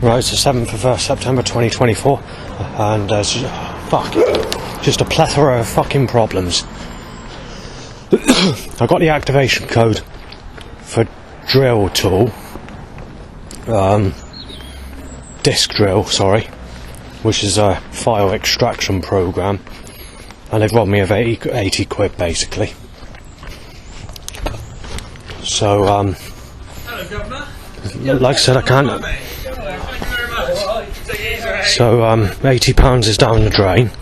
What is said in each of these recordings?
Right, it's the 7th of September 2024, and just a plethora of fucking problems. I got the activation code for drill tool, disk drill, which is a file extraction program, and they've robbed me of 80 quid basically. So, Hello, Governor. like I said, I can't. So, £80 is down the drain.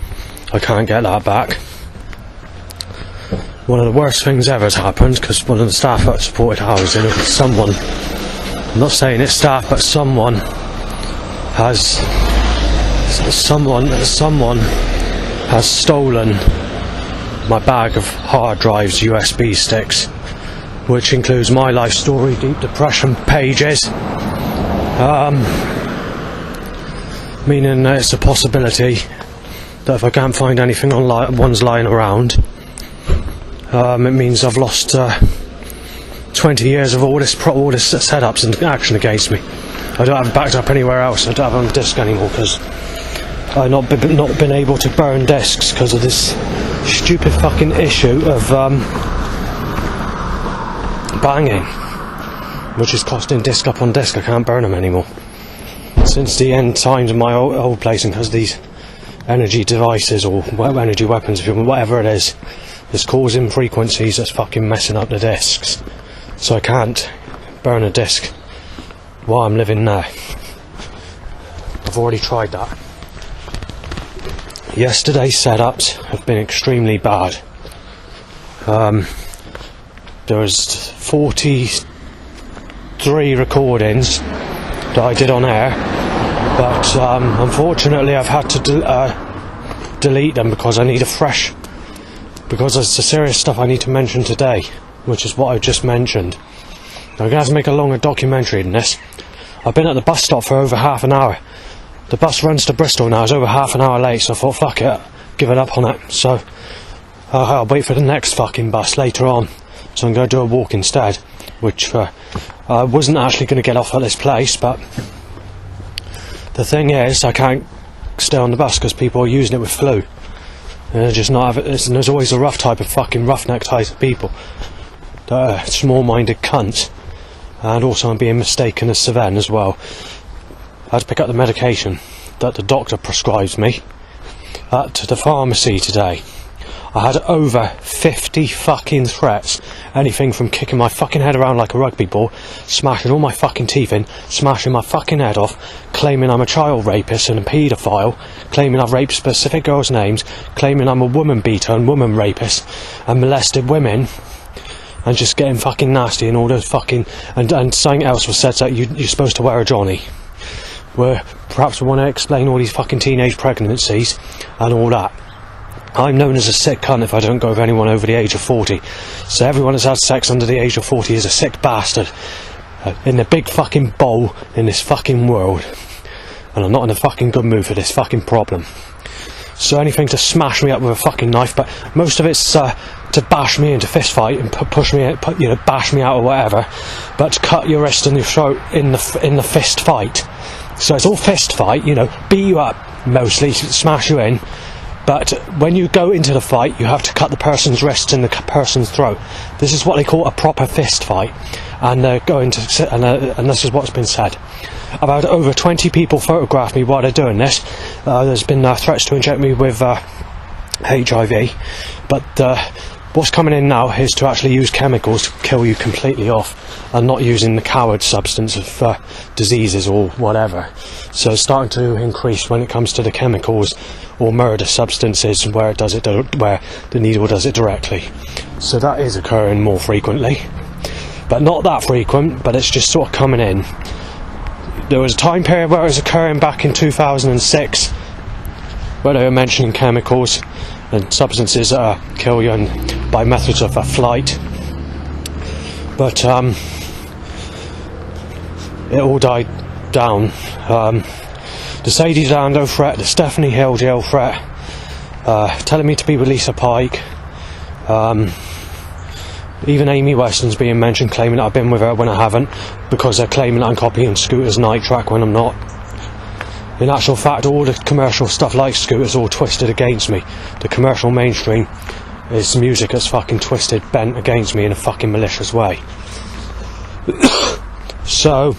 I can't get that back. One of the worst things ever has happened, because one of the staff at supported housing, someone, I'm not saying it's staff, but someone has stolen my bag of hard drives, USB sticks, which includes my life story, deep depression pages, meaning that it's a possibility that if I can't find anything online, one's lying around, it means I've lost 20 years of all this setups and action against me. I don't have it backed up anywhere else. I don't have it on disk anymore because I've not been able to burn disks because of this stupid fucking issue of banging, which is costing disk up on disk. I can't burn them anymore since the end times of my old place, and because these energy devices or energy weapons, whatever it is causing frequencies that's fucking messing up the disks. So I can't burn a disk while I'm living there. I've already tried that. Yesterday's setups have been extremely bad. There was 43 recordings that I did on air, but unfortunately I've had to delete them because I need because there's the serious stuff I need to mention today, which is what I just mentioned. I'm going to have to make a longer documentary than this. I've been at the bus stop for over half an hour. The bus runs to Bristol now, it's over half an hour late, so I thought fuck it, give it up on it. So I'll wait for the next fucking bus later on, so I'm going to do a walk instead, which I wasn't actually going to get off at this place, but the thing is I can't stay on the bus because people are using it with flu. And they're just not and there's always a roughneck type of people that are small-minded cunts, and also I'm being mistaken as Seven as well. I had to pick up the medication that the doctor prescribes me at the pharmacy today. I had over 50 fucking threats, anything from kicking my fucking head around like a rugby ball, smashing all my fucking teeth in, smashing my fucking head off, claiming I'm a child rapist and a paedophile, claiming I've raped specific girls' names, claiming I'm a woman beater and woman rapist and molested women, and just getting fucking nasty and all those fucking... And something else was said that you're supposed to wear a Johnny. Where perhaps we want to explain all these fucking teenage pregnancies and all that. I'm known as a sick cunt if I don't go with anyone over the age of 40. So everyone that's had sex under the age of 40 is a sick bastard. In the big fucking bowl in this fucking world. And I'm not in a fucking good mood for this fucking problem. So anything to smash me up with a fucking knife, but most of it's to bash me into fist fight and push me, bash me out or whatever. But to cut your wrist and your throat in the fist fight. So it's all fist fight, beat you up mostly, smash you in. But when you go into the fight, you have to cut the person's wrists and the person's throat. This is what they call a proper fist fight, and and this is what's been said. I've had over 20 people photograph me while they're doing this. There's been threats to inject me with HIV, but what's coming in now is to actually use chemicals to kill you completely off, and not using the coward substance of diseases or whatever. So it's starting to increase when it comes to the chemicals or murder substances where where the needle does it directly. So that is occurring more frequently, but not that frequent, but it's just sort of coming in. There was a time period where it was occurring back in 2006 where they were mentioning chemicals and substances that kill you and by methods of flight, but it all died down. The Sadie Dando threat, the Stephanie Hill jail threat, telling me to be with Lisa Pike, even Amy Weston's being mentioned, claiming that I've been with her when I haven't, because they're claiming that I'm copying Scooter's Night Track when I'm not. in actual fact, all the commercial stuff like Scooter's all twisted against me. The commercial mainstream is music that's fucking twisted, bent against me in a fucking malicious way. So,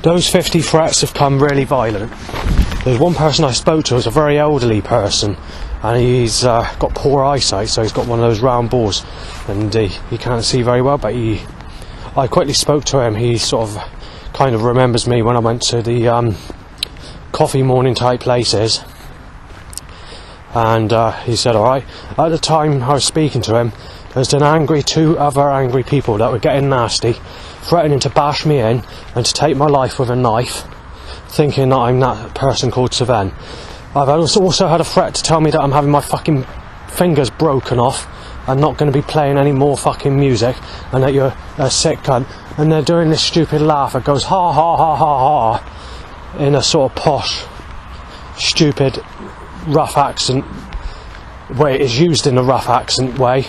those 50 threats have come really violent. There's one person I spoke to, who's a very elderly person, and he's got poor eyesight, so he's got one of those round balls, and he can't see very well, but I quickly spoke to him. He sort of kind of remembers me when I went to the coffee morning type places, and he said, alright, at the time I was speaking to him, there's been two other angry people that were getting nasty, threatening to bash me in and to take my life with a knife, thinking that I'm that person called Sven. I've also had a threat to tell me that I'm having my fucking fingers broken off and not going to be playing any more fucking music, and that you're a sick cunt. And they're doing this stupid laugh that goes ha ha ha ha ha in a sort of posh, stupid, rough accent way. It is used in a rough accent way,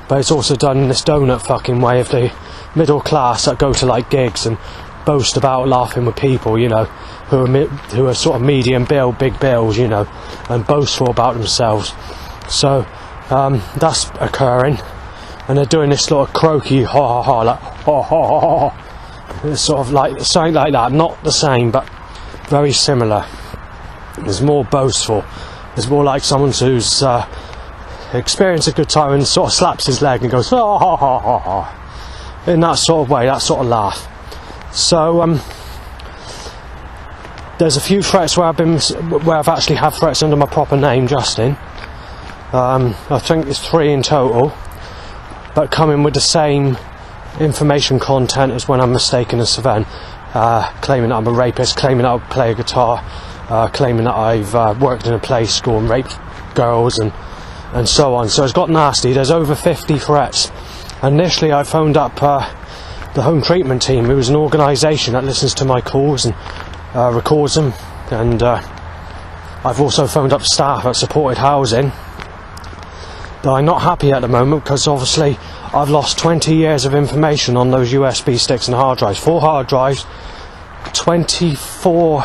but it's also done in this donut fucking way of the middle class that go to like gigs and boast about laughing with people, you know, who are sort of medium bill, big bills, you know, and boastful about themselves. So that's occurring, and they're doing this sort of croaky ha ha ha, like ha ha ha ha. It's sort of like something like that, not the same, but very similar. It's more boastful. It's more like someone who's experienced a good time and sort of slaps his leg and goes ha ha ha ha ha, in that sort of way, that sort of laugh. So there's a few threats where I've actually had threats under my proper name, Justin. I think it's 3 in total, but coming with the same information content as when I'm mistaken as Sven, claiming that I'm a rapist, claiming that I play a guitar, claiming that I've worked in a play school and raped girls and so on. So it's got nasty. There's over 50 threats. Initially I phoned up the home treatment team, who is an organisation that listens to my calls and records them, and I've also phoned up staff at supported housing. But I'm not happy at the moment because obviously I've lost 20 years of information on those USB sticks and hard drives. 4 hard drives, 24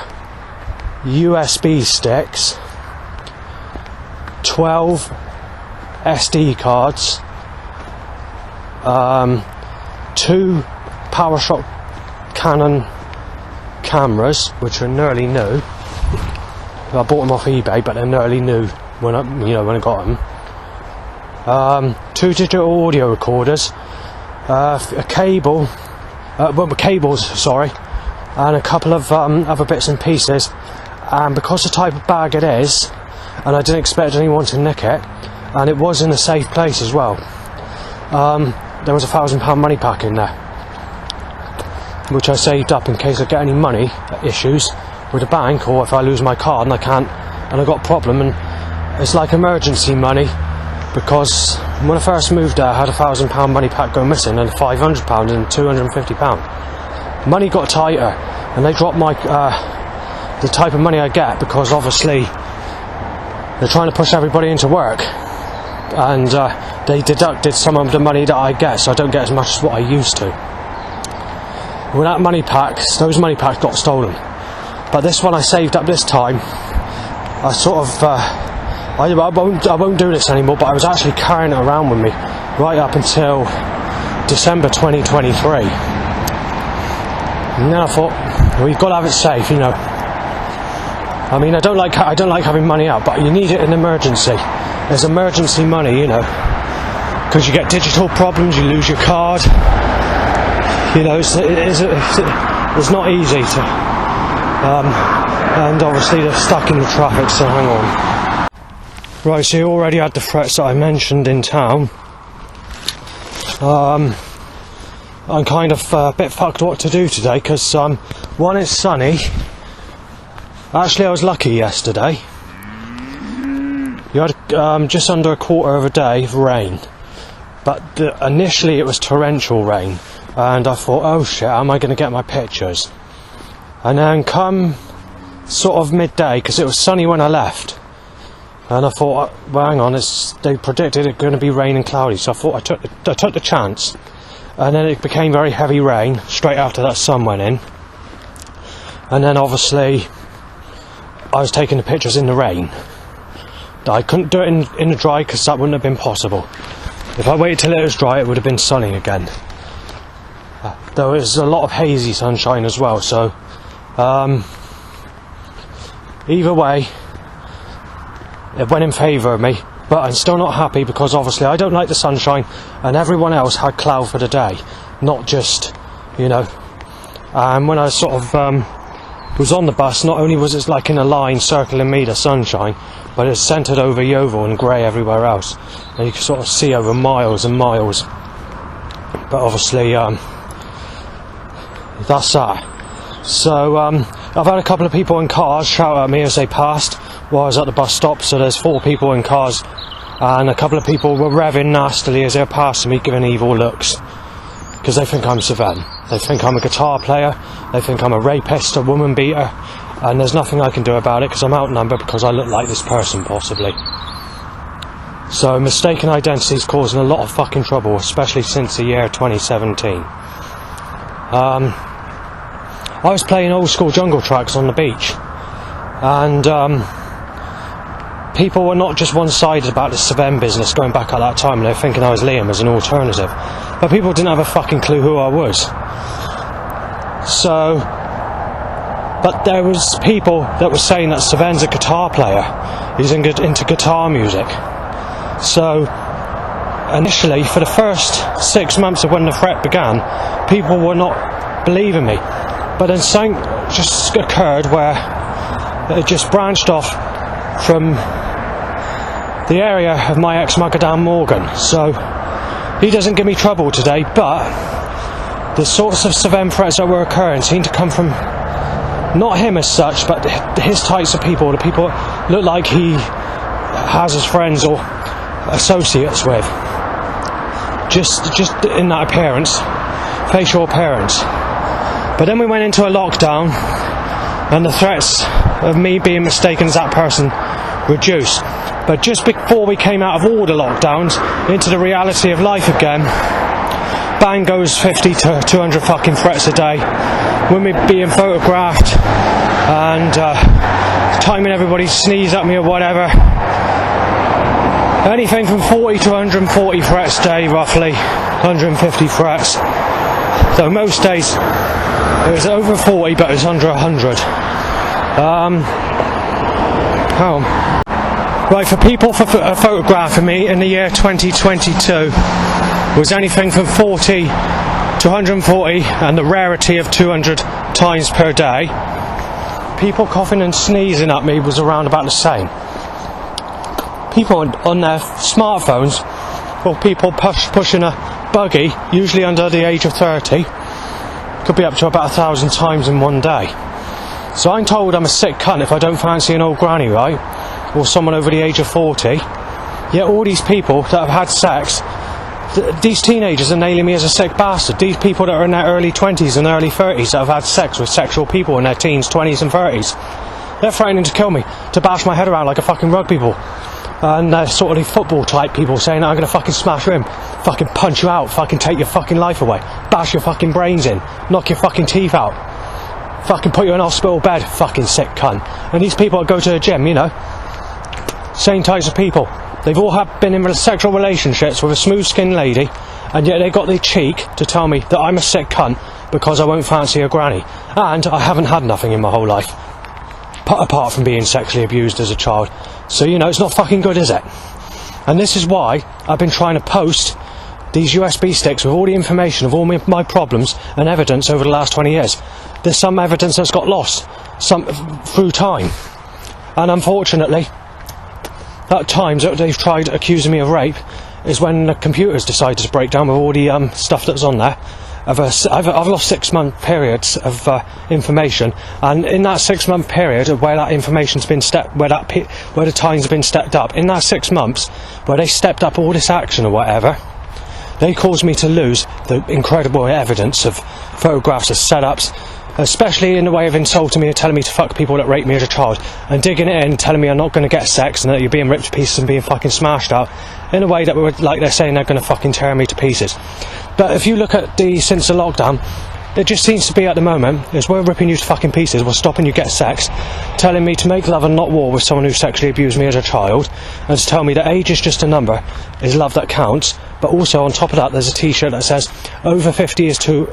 USB sticks, 12 SD cards, 2 PowerShot Canon cameras, which are nearly new. I bought them off eBay, but they're nearly new when I got them. 2 digital audio recorders, a cable, cables, sorry, and a couple of other bits and pieces. And because the type of bag it is, and I didn't expect anyone to nick it, and it was in a safe place as well, there was £1,000 money pack in there, which I saved up in case I get any money issues with the bank, or if I lose my card and I got a problem. And it's like emergency money, because when I first moved there I had £1,000 money pack go missing, and £500 and £250. Money got tighter, and they dropped my the type of money I get, because obviously they're trying to push everybody into work, and they deducted some of the money that I get, so I don't get as much as what I used to. With that money packs, those money packs got stolen. But this one I saved up this time. I sort of I won't do this anymore, but I was actually carrying it around with me right up until December 2023. And then I thought, well, you've got to have it safe, you know. I mean, I don't like having money out, but you need it in emergency. There's emergency money, you know, because you get digital problems, you lose your card. You know, it's not easy to, and obviously they're stuck in the traffic, so hang on. Right, so you already had the threats that I mentioned in town. I'm kind of a bit fucked what to do today, because one, it's sunny. Actually, I was lucky yesterday. You had just under a quarter of a day of rain, but initially it was torrential rain. And I thought, oh shit, how am I going to get my pictures? And then come sort of midday, because it was sunny when I left, and I thought, well, hang on, they predicted it going to be rain and cloudy, so I thought I took the chance. And then it became very heavy rain straight after that sun went in, and then obviously I was taking the pictures in the rain. I couldn't do it in the dry because that wouldn't have been possible. If I waited till it was dry, it would have been sunny again. There was a lot of hazy sunshine as well, so either way, it went in favour of me. But I'm still not happy because obviously I don't like the sunshine, and everyone else had cloud for the day, not just, you know. And when I sort of was on the bus, not only was it like in a line circling me, the sunshine, but it's centred over Yeovil and grey everywhere else, and you can sort of see over miles and miles. But obviously that's that. So I've had a couple of people in cars shout at me as they passed while I was at the bus stop. So there's 4 people in cars, and a couple of people were revving nastily as they're passing me, giving evil looks, because they think I'm Sven. They think I'm a guitar player, they think I'm a rapist, a woman beater, and there's nothing I can do about it because I'm outnumbered, because I look like this person possibly. So mistaken identity is causing a lot of fucking trouble, especially since the year 2017. I was playing old school jungle tracks on the beach, and people were not just one-sided about the Sven business going back at that time, and they were thinking I was Liam as an alternative, but people didn't have a fucking clue who I was. So, but there was people that were saying that Sven's a guitar player, he's into guitar music. So initially, for the first 6 months of when the threat began, people were not believing me. But then something just occurred where it just branched off from the area of my ex-mugger Dan Morgan. So he doesn't give me trouble today, but the sorts of Sven threats that were occurring seemed to come from not him as such, but his types of people, the people that look like he has as friends or associates with, just in that appearance, facial appearance. But then we went into a lockdown, and the threats of me being mistaken as that person reduced. But just before we came out of all the lockdowns into the reality of life again, bang goes 50 to 200 fucking threats a day, women being photographed, and timing everybody sneeze at me or whatever. Anything from 40 to 140 threats a day, roughly 150 threats. So most days it was over 40, but it was under 100. Right, for people photographing me in the year 2022 was anything from 40 to 140, and the rarity of 200 times per day. People coughing and sneezing at me was around about the same. People on their smartphones, or people pushing a buggy, usually under the age of 30, could be up to about 1,000 times in one day. So I'm told I'm a sick cunt if I don't fancy an old granny, right? Or someone over the age of 40. Yet all these people that have had sex, these teenagers are nailing me as a sick bastard. These people that are in their early 20s and early 30s that have had sex with sexual people in their teens, 20s and 30s, they're threatening to kill me, to bash my head around like a fucking rugby ball. And sort of the football type people saying that I'm going to fucking smash you in, fucking punch you out, fucking take your fucking life away, bash your fucking brains in, knock your fucking teeth out, fucking put you in a hospital bed, fucking sick cunt. And these people that go to the gym, you know, same types of people. They've all been in sexual relationships with a smooth-skinned lady, and yet they got the cheek to tell me that I'm a sick cunt because I won't fancy a granny. And I haven't had nothing in my whole life, apart from being sexually abused as a child. So, you know, it's not fucking good, is it? And this is why I've been trying to post these USB sticks with all the information of all my problems and evidence over the last 20 years. There's some evidence that's got lost, some through time. And unfortunately, at times that they've tried accusing me of rape is when the computers decided to break down with all the stuff that's on there. I've lost 6 month periods of information, and in that 6 month period where that information's been where the time's been stepped up, in that 6 months where they stepped up all this action or whatever, they caused me to lose the incredible evidence of photographs of setups, especially in the way of insulting me and telling me to fuck people that raped me as a child, and digging it in, telling me I'm not going to get sex and that you're being ripped to pieces and being fucking smashed out in a way that like they're saying they're going to fucking tear me to pieces. But if you look at since the lockdown, it just seems to be at the moment is we're ripping you to fucking pieces, we're stopping you get sex, telling me to make love and not war with someone who sexually abused me as a child, and to tell me that age is just a number, is love that counts, but also on top of that there's a t-shirt that says over 50 is too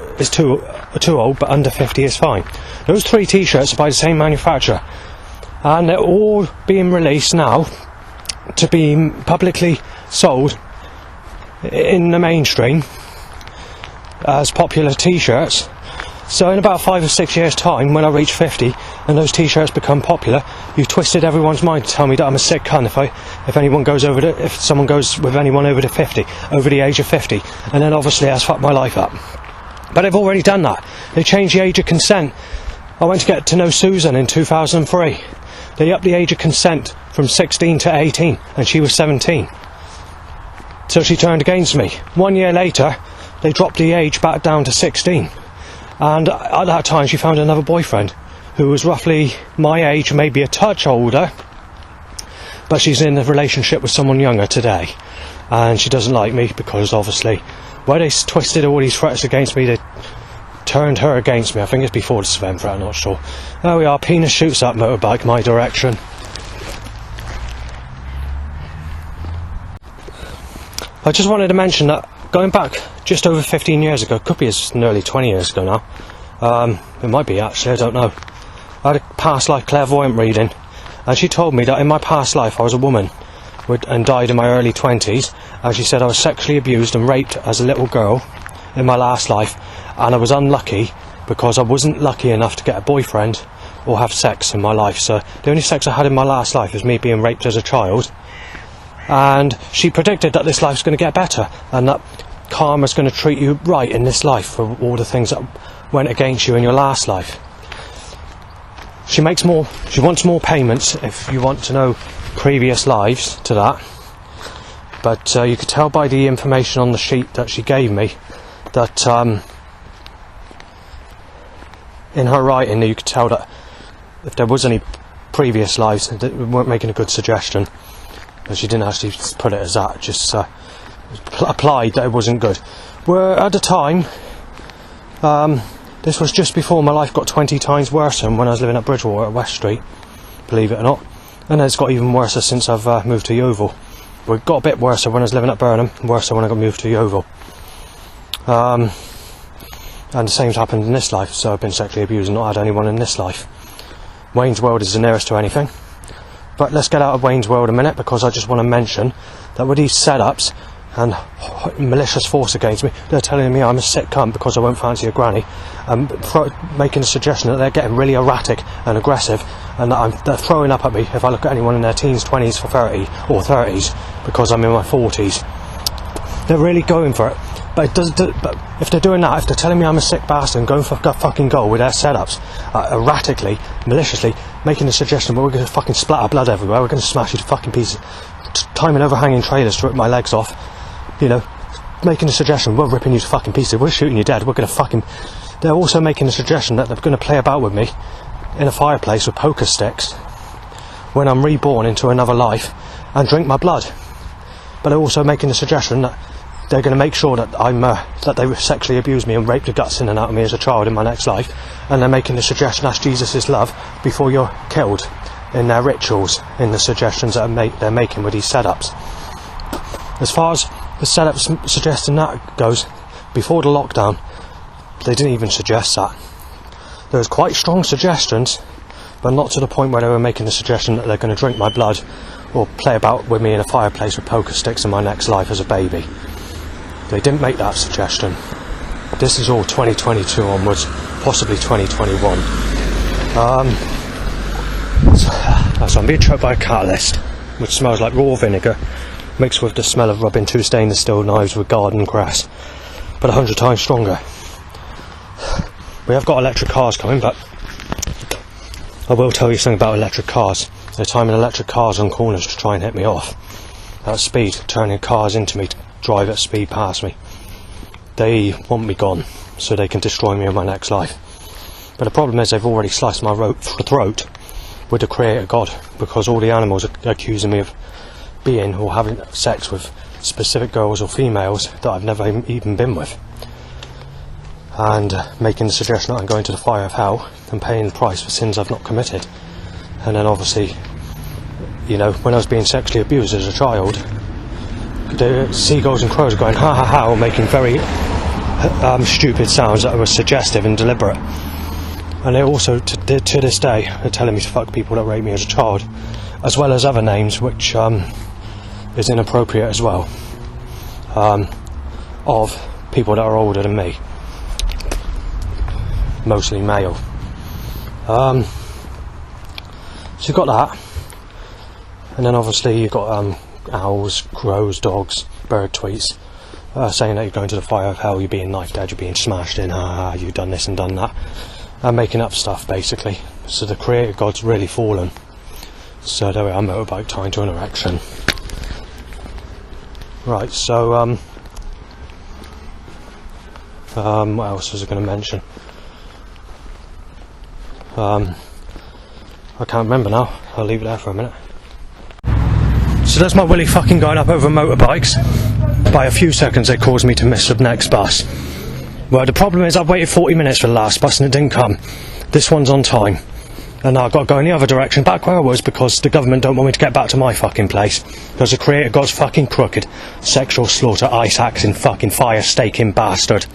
old, but under 50 is fine. Those 3 t-shirts are by the same manufacturer, and they're all being released now to be publicly sold in the mainstream as popular t-shirts. So in about 5 or 6 years time, when I reach 50 and those t-shirts become popular, you've twisted everyone's mind to tell me that I'm a sick cunt if someone goes with anyone over the age of 50, and then obviously that's fucked my life up. But they've already done that. They changed the age of consent. I went to get to know Susan in 2003. They upped the age of consent from 16 to 18, and she was 17. So she turned against me. 1 year later, they dropped the age back down to 16. And at that time, she found another boyfriend who was roughly my age, maybe a touch older, but she's in a relationship with someone younger today. And she doesn't like me because, obviously, where they twisted all these threats against me, they turned her against me. I think it's before the Sven threat, I'm not sure. There we are, penis shoots up motorbike my direction. I just wanted to mention that going back just over 15 years ago, could be as nearly 20 years ago now, it might be actually, I don't know, I had a past life clairvoyant reading, and she told me that in my past life I was a woman and died in my early 20s, and she said I was sexually abused and raped as a little girl in my last life, and I was unlucky because I wasn't lucky enough to get a boyfriend or have sex in my life. So the only sex I had in my last life was me being raped as a child. And she predicted that this life's going to get better, and that karma's going to treat you right in this life for all the things that went against you in your last life. She wants more payments if you want to know previous lives to that. But you could tell by the information on the sheet that she gave me that in her writing you could tell that if there was any previous lives, that we weren't making a good suggestion. But she didn't actually put it as that, just applied that it wasn't good. Where at the time, this was just before my life got 20 times worse than when I was living at Bridgewater at West Street, believe it or not. And it's got even worse since I've moved to Yeovil. Well, it got a bit worse when I was living at Burnham, worse when I got moved to Yeovil. And the same's happened in this life, so I've been sexually abused and not had anyone in this life. Wayne's World is the nearest to anything. But let's get out of Wayne's World a minute, because I just want to mention that with these setups and malicious force against me, they're telling me I'm a sick cunt because I won't fancy a granny, and making a suggestion that they're getting really erratic and aggressive, and that they're throwing up at me if I look at anyone in their teens, 20s, for 30 or 30s, because I'm in my 40s. They're really going for it. But but if they're doing that, if they're telling me I'm a sick bastard and going for a fucking goal with their setups, erratically, maliciously, making the suggestion that we're going to fucking splatter blood everywhere, we're going to smash you to fucking pieces, timing overhanging trailers to rip my legs off, you know, making the suggestion we're ripping you to fucking pieces, we're shooting you dead, we're going to fucking... They're also making the suggestion that they're going to play about with me in a fireplace with poker sticks when I'm reborn into another life and drink my blood. But they're also making the suggestion that they're going to make sure that that they sexually abused me and raped the guts in and out of me as a child in my next life, and they're making the suggestion that's Jesus' love before you're killed in their rituals, in the suggestions that they're making with these setups. As far as the setups suggesting that goes, before the lockdown, they didn't even suggest that. There was quite strong suggestions, but not to the point where they were making the suggestion that they're going to drink my blood or play about with me in a fireplace with poker sticks in my next life as a baby. They didn't make that suggestion. This is all 2022 onwards, possibly 2021. So I'm being choked by a catalyst, which smells like raw vinegar, mixed with the smell of rubbing two stainless steel knives with garden grass, but 100 times stronger. We have got electric cars coming, but I will tell you something about electric cars. They're timing electric cars on corners to try and hit me off at speed, turning cars into me to drive at speed past me. They want me gone so they can destroy me in my next life. But the problem is they've already sliced my throat with the Creator God, because all the animals are accusing me of being or having sex with specific girls or females that I've never even been with. and making the suggestion that I'm going to the fire of hell and paying the price for sins I've not committed. And then obviously, you know, when I was being sexually abused as a child, the seagulls and crows are going ha ha ha, or making very stupid sounds that were suggestive and deliberate. And they also, to this day, are telling me to fuck people that raped me as a child, as well as other names which is inappropriate as well, of people that are older than me, mostly male. So you've got that, and then obviously you've got owls, crows, dogs, bird tweets, saying that you're going to the fire of hell, you're being knifed dead, you're being smashed in, you've done this and done that, and making up stuff basically. So the creator god's really fallen. So there we are, motorbike tying to an erection. Right, so what else was I going to mention? I can't remember now. I'll leave it there for a minute. So that's my Willie fucking going up over motorbikes. By a few seconds they caused me to miss the next bus. Well, the problem is I've waited 40 minutes for the last bus and it didn't come. This one's on time. And now I've got to go in the other direction, back where I was, because the government don't want me to get back to my fucking place. Because the creator god's fucking crooked. Sexual slaughter, ice axing, fucking fire staking bastard.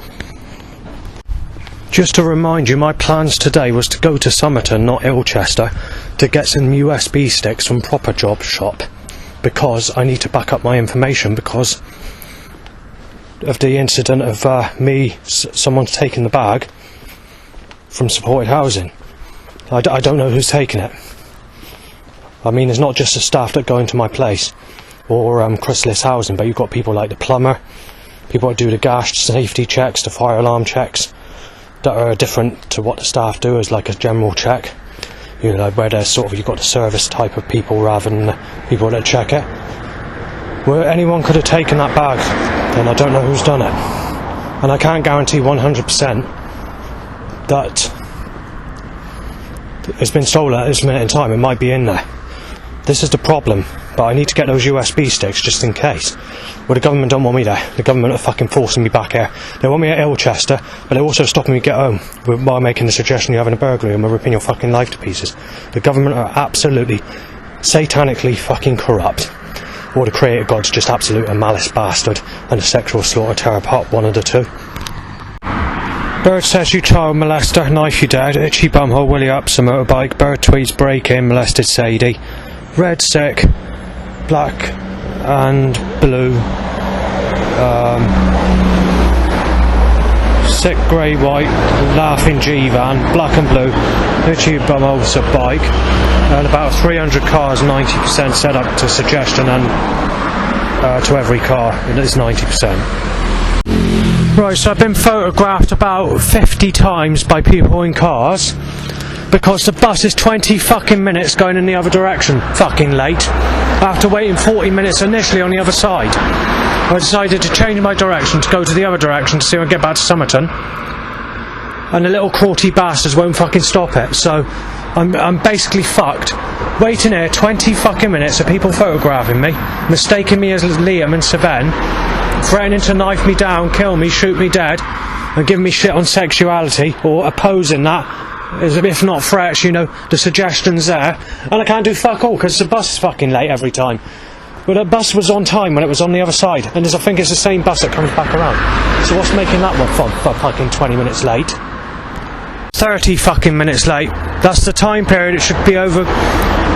Just to remind you, my plans today was to go to Somerton, not Ilchester, to get some USB sticks from Proper Job Shop. Because I need to back up my information because of the incident of someone's taken the bag from supported housing. I don't know who's taken it. I mean, it's not just the staff that go into my place or Chrysalis Housing, but you've got people like the plumber, people that do the gas safety checks, the fire alarm checks, that are different to what the staff do as like a general check. You know, where there's sort of, you've got the service type of people rather than the people that check it. Well, anyone could have taken that bag, and I don't know who's done it. And I can't guarantee 100% that it's been stolen at this minute in time. It might be in there. This is the problem, but I need to get those USB sticks just in case. Well, the government don't want me there. The government are fucking forcing me back here. They want me at Ilchester, but they're also stopping me get home by making the suggestion you're having a burglary and we're ripping your fucking life to pieces. The government are absolutely satanically fucking corrupt. Or the creator god's just absolute a malice bastard and a sexual slaughter terror pop, one of the two. Bird says you child molester, knife you dead, itchy bumhole Willie ups a motorbike, bird tweets break in, molested Sadie. Red sick, black and blue, sick grey white, laughing G-van, black and blue, itchy bumhole's a bike, and about 300 cars, 90% set up to suggestion, and to every car it is 90%. Right, so I've been photographed about 50 times by people in cars because the bus is 20 fucking minutes going in the other direction, fucking late, after waiting 40 minutes initially on the other side. I decided to change my direction to go to the other direction to see if I can get back to Somerton, and the little crawty bastards won't fucking stop it, so I'm basically fucked. Waiting here 20 fucking minutes of people photographing me, mistaking me as Liam and Savenne, threatening to knife me down, kill me, shoot me dead, and giving me shit on sexuality, or opposing that, as if not threats, you know, the suggestions there, and I can't do fuck all because the bus is fucking late every time. But the bus was on time when it was on the other side, and I think it's the same bus that comes back around. So what's making that one for fucking 20 minutes late? 30 fucking minutes late. That's the time period it should be over,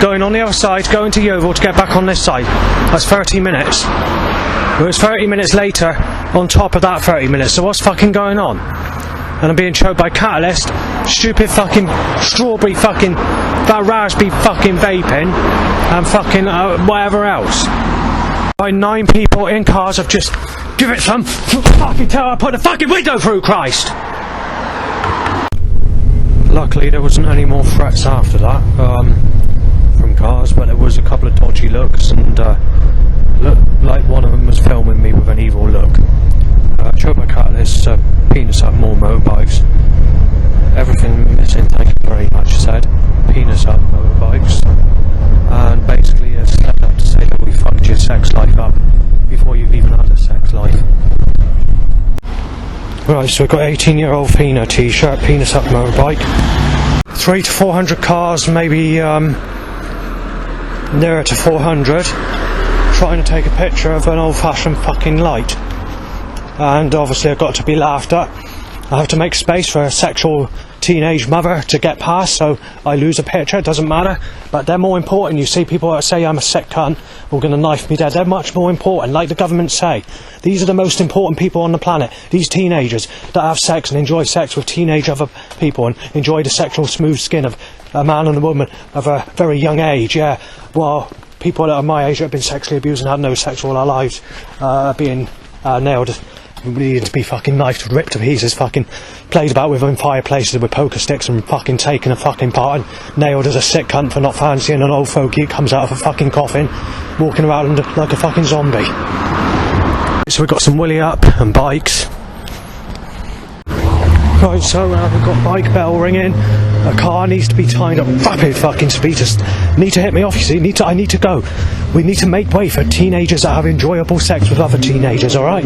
going on the other side, going to Yeovil to get back on this side. That's 30 minutes. Well, it's 30 minutes later on top of that 30 minutes, so what's fucking going on? And I'm being choked by Catalyst, stupid fucking strawberry fucking, that raspberry fucking vaping, and fucking whatever else. By 9 people in cars have just, give it some, fucking tell I put the fucking window through, Christ! Luckily there wasn't any more threats after that, from cars, but there was a couple of dodgy looks, and looked like one of them was filming me with an evil look. Choked by Catalyst, penis up more motorbikes. Everything missing, thank you very much, said. Penis up motorbikes. And basically it's left up to say that we fucked your sex life up before you've even had a sex life. Right, so we've got 18-year-old Pina t-shirt, penis up motorbike. 300 to 400 cars, maybe nearer to 400, trying to take a picture of an old-fashioned fucking light. And obviously I've got to be laughed at. I have to make space for a sexual teenage mother to get past, so I lose a picture, it doesn't matter. But they're more important. You see people that say I'm a sick cunt or going to knife me dead, they're much more important. Like the government say, these are the most important people on the planet. These teenagers that have sex and enjoy sex with teenage other people and enjoy the sexual smooth skin of a man and a woman of a very young age, yeah. While people that are my age that have been sexually abused and had no sexual lives being nailed, needed to be fucking knifed, ripped to pieces, fucking played about with in fireplaces with poker sticks and fucking taken a fucking part and nailed as a sick cunt for not fancying an old fogey who comes out of a fucking coffin, walking around like a fucking zombie. So we've got some willy up and bikes. Right, so we've got bike bell ringing. A car needs to be timed up rapid fucking speed. Just need to hit me off, you see. I need to go. We need to make way for teenagers that have enjoyable sex with other teenagers, alright?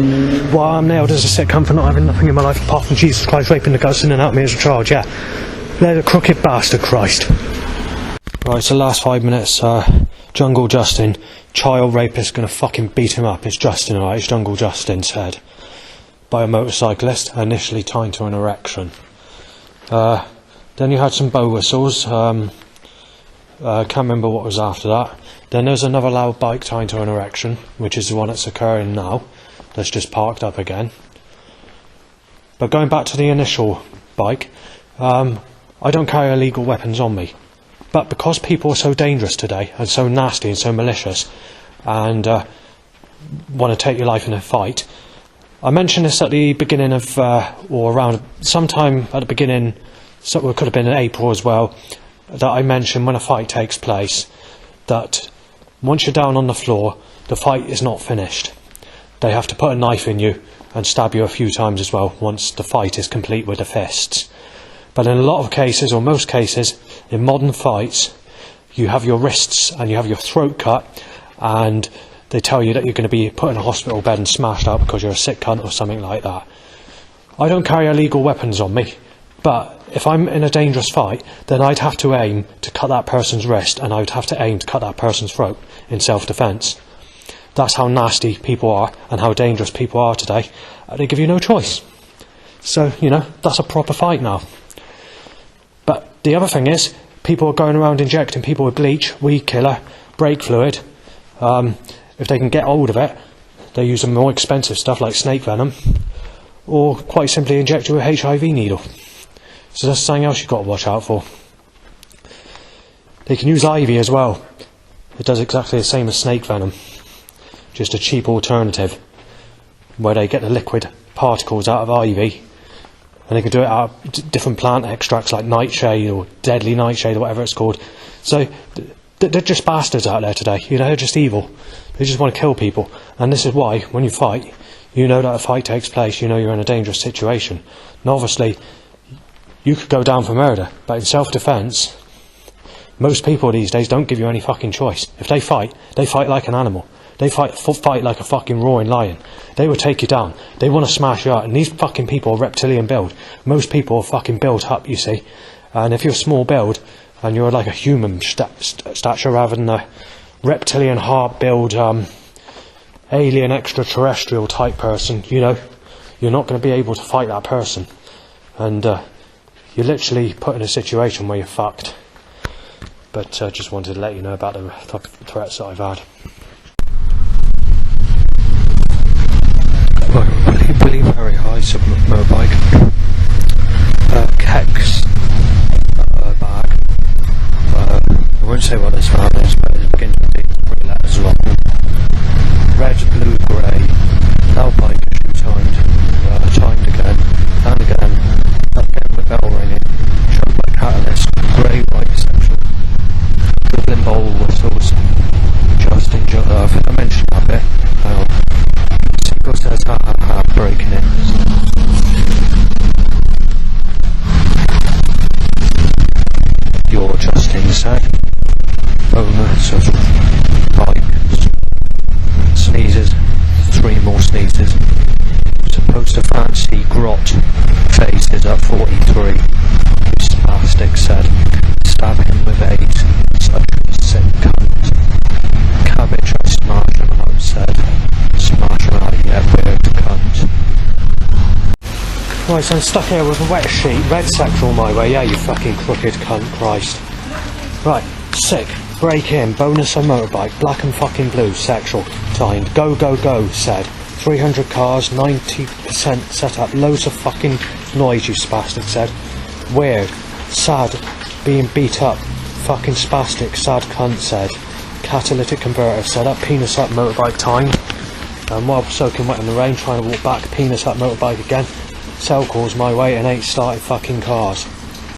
While I'm nailed as a sick cunt for not having nothing in my life apart from Jesus Christ raping the guts in and out me as a child, yeah. They're the crooked bastard, Christ. Right, so last 5 minutes, Jungle Justin, child rapist, gonna fucking beat him up. It's Justin, alright? It's Jungle Justin's head. By a motorcyclist, initially tied to an erection. Then you had some bow whistles. Can't remember what was after that. Then there's another loud bike tied to an erection, which is the one that's occurring now. That's just parked up again. But going back to the initial bike, I don't carry illegal weapons on me. But because people are so dangerous today, and so nasty and so malicious, and want to take your life in a fight, I mentioned this at the beginning of, or around sometime at the beginning, so it could have been in April as well, that I mentioned when a fight takes place, that once you're down on the floor, the fight is not finished. They have to put a knife in you and stab you a few times as well, once the fight is complete with the fists. But in a lot of cases, or most cases, in modern fights, you have your wrists and you have your throat cut, and they tell you that you're going to be put in a hospital bed and smashed out because you're a sick cunt or something like that. I don't carry illegal weapons on me, but if I'm in a dangerous fight, then I'd have to aim to cut that person's wrist, and I would have to aim to cut that person's throat in self-defence. That's how nasty people are and how dangerous people are today. They give you no choice. So, you know, that's a proper fight now. But the other thing is, people are going around injecting people with bleach, weed killer, brake fluid. If they can get hold of it, they use some more expensive stuff like snake venom, or quite simply inject you with a HIV needle. So that's something else you've got to watch out for. They can use ivy as well. It does exactly the same as snake venom, just a cheap alternative, where they get the liquid particles out of ivy, and they can do it out of different plant extracts like nightshade or deadly nightshade or whatever it's called. So they're just bastards out there today. You know, they're just evil. They just want to kill people. And this is why, when you fight, you know that a fight takes place, you know you're in a dangerous situation. And obviously, you could go down for murder, but in self-defence, most people these days don't give you any fucking choice. If they fight like an animal. They fight like a fucking roaring lion. They will take you down. They want to smash you out. And these fucking people are reptilian build. Most people are fucking built up, you see. And if you're small build, and you're like a human stature rather than a reptilian hard build, alien extraterrestrial type person, you know, you're not going to be able to fight that person. And you're literally put in a situation where you're fucked. But just wanted to let you know about the threats that I've had. Willie very high motorbike. Kex bag. I won't say what this van is, but it begins with the 3 letters wrong. Red, blue, grey. Loud bike issue timed. Timed again. And again. Again with bell ringing. Shown by catalyst. Grey, white section. Dribbling bowl whistles. Just enjoy. I think I mentioned that bit. Single says ha ha ha, breaking it. You're just inside. Bonus of vibes. Sneezes. 3 more sneezes. Supposed to fancy grot cut. Faces at 43. Spastic said. Stab him with AIDS. Such a sick cunt. Cabbage I smash him out said. Smash him out, yeah, weird cunt. Christ, I'm stuck here with a wet sheet. Red sexual my way, yeah, you fucking crooked cunt, Christ. Right, sick. Break in, bonus on motorbike, black and fucking blue, sexual. Timed. Go, go, go, said. 300 cars, 90% set up, loads of fucking noise, you spastic said. Weird. Sad. Being beat up. Fucking spastic, sad cunt said. Catalytic converter set up, penis up, motorbike time. While soaking wet in the rain, trying to walk back, penis up, motorbike again. Cell calls my way and 8 started fucking cars.